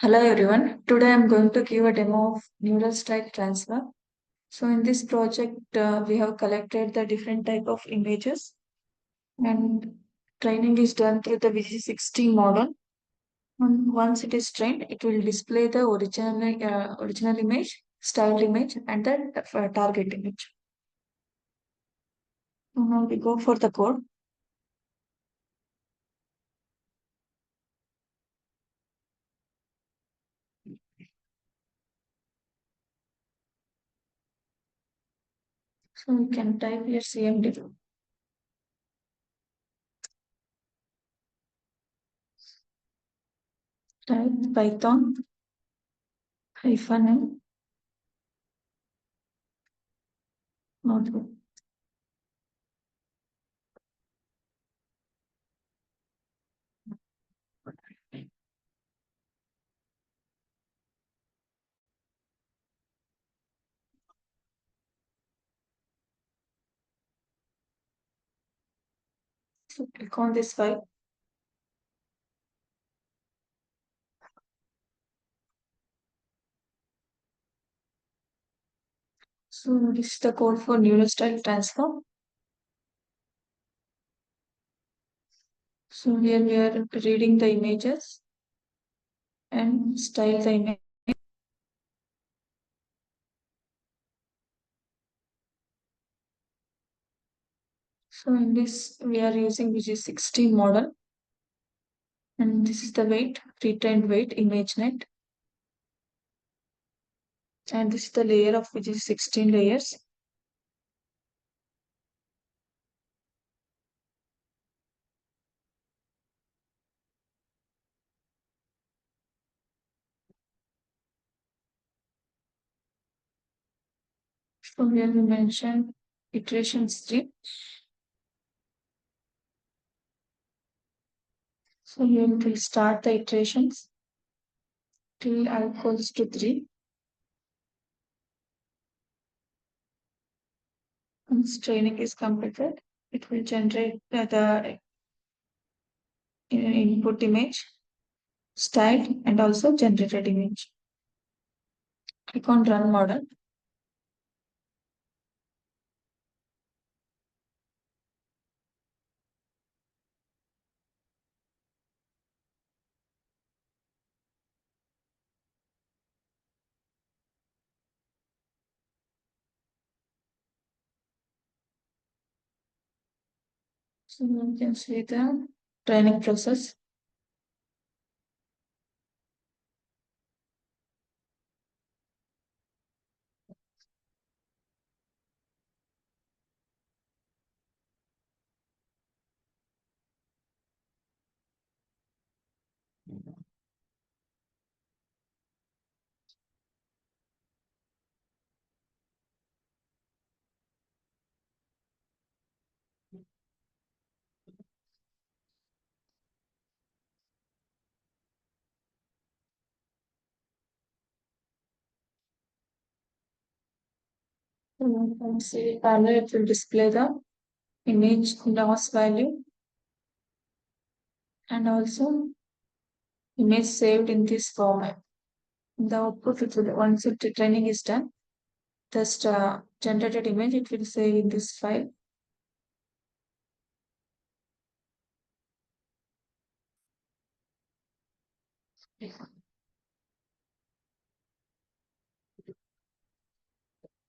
Hello everyone. Today I'm going to give a demo of neural style transfer. So in this project, we have collected the different type of images and training is done through the VG60 model. And once it is trained, it will display the original image, styled image, and the target image. So now we go for the code. So we can type here CMD, type Python hyphen m notebook. So click on this file. So this is the code for neural style transfer. So here we are reading the images and style the image. So in this we are using VG60 model and this is the weight, retained weight ImageNet, and this is the layer of VG16 layers. So here we mention iterations 3. So here we will start the iterations till I equals to 3. Once training is completed, it will generate the input image, styled and also generated image. Click on run model. So you can see the training process. So you can see panel it will display the image loss value and also image saved in this format. The output it will, once it training is done, just generated image it will save in this file.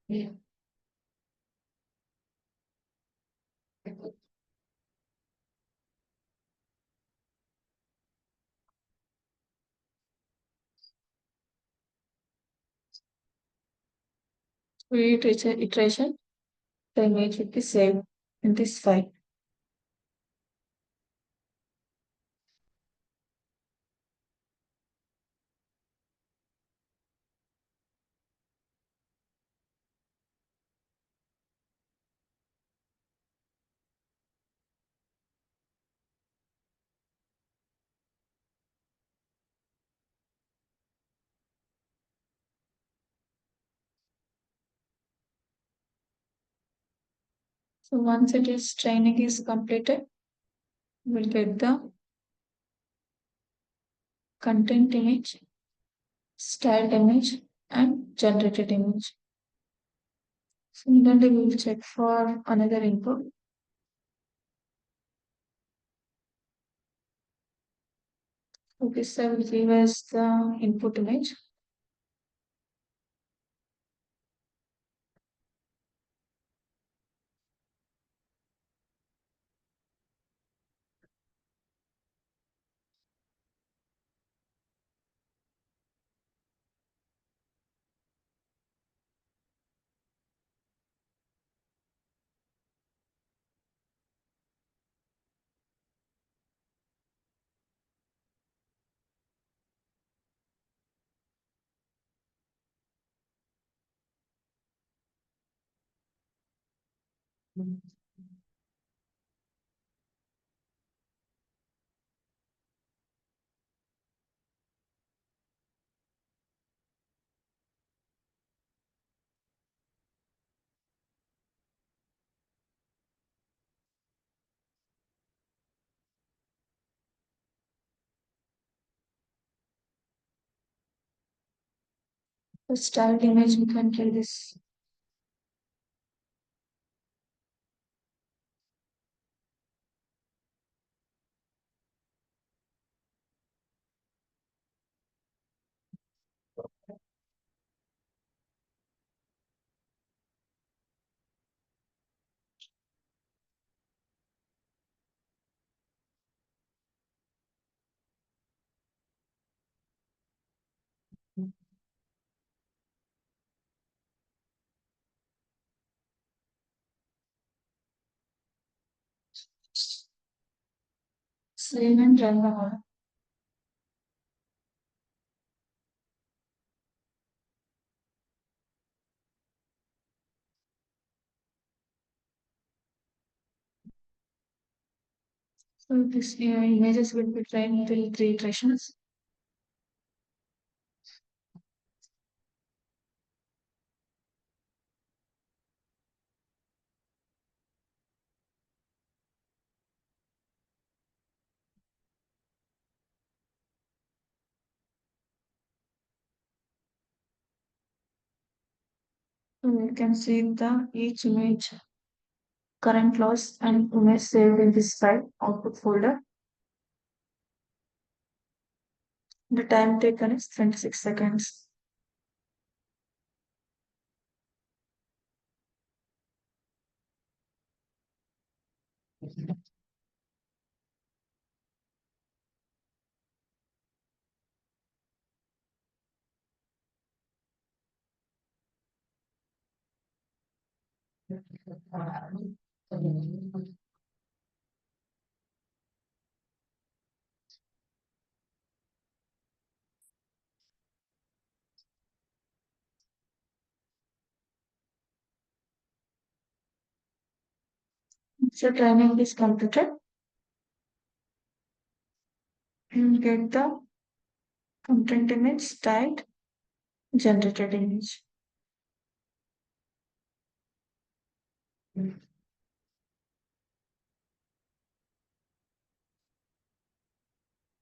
Yeah. For each iteration, the image will be saved in this file. So once it is training is completed, we'll get the content image styled image, and generated image. Similarly, we will check for another input. So this will give us the input image. The styled image, we can give this. Save and run the model. So this images will be trained till 3 iterations. So you can see the each image current loss and image saved in this file output folder. The time taken is 26 seconds. So training is completed. You get the content image styled generated image.